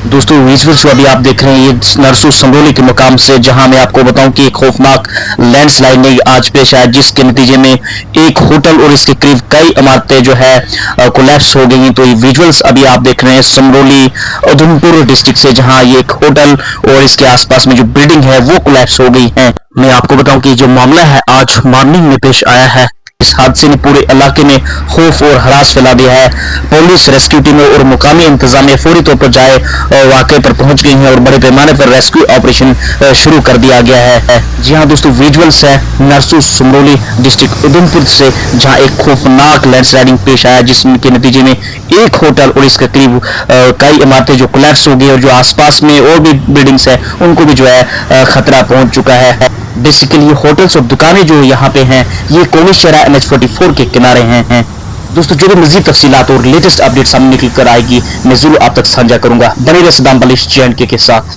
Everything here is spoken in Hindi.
दोस्तों विजुअल्स जो अभी आप देख रहे हैं ये नरसू समरोली के मुकाम से, जहां मैं आपको बताऊं कि एक खौफनाक लैंडस्लाइड ने आज पेश आया, जिसके नतीजे में एक होटल और इसके करीब कई इमारतें जो है कोलैप्स हो गई। तो ये विजुअल्स अभी आप देख रहे हैं समरोली उधमपुर डिस्ट्रिक्ट से, जहां ये एक होटल और इसके आसपास में जो बिल्डिंग है वो कोलैप्स हो गई है। मैं आपको बताऊं कि जो मामला है आज मॉर्निंग में पेश आया है। इस हादसे ने पूरे इलाके में खौफ और हरास फैला दिया है। पुलिस, रेस्क्यू टीमें और मुकामी इंतजामिया फौरी तौर पर जाए वाक़े पर पहुंच गई हैं और बड़े पैमाने पर रेस्क्यू ऑपरेशन शुरू कर दिया गया है। जी हां दोस्तों, विजुअल्स है नारसू समरोली डिस्ट्रिक्ट उधमपुर से, जहां एक खौफनाक लैंडस्लाइडिंग पेश आया, जिसके नतीजे में एक होटल और इसके करीब कई इमारतें जो कोलैप्स हो गई और जो आसपास में और भी बिल्डिंग्स है उनको भी जो है खतरा पहुंच चुका है। बेसिकली ये होटल्स और दुकानें जो यहाँ पे हैं ये कौमी शहर NH44 के किनारे हैं। दोस्तों जो भी मजीद तफसीलात और लेटेस्ट अपडेट सामने निकल कर आएगी मैं जरूर आप तक साझा करूंगा। बने रहे सदाम बलिश JNK के साथ।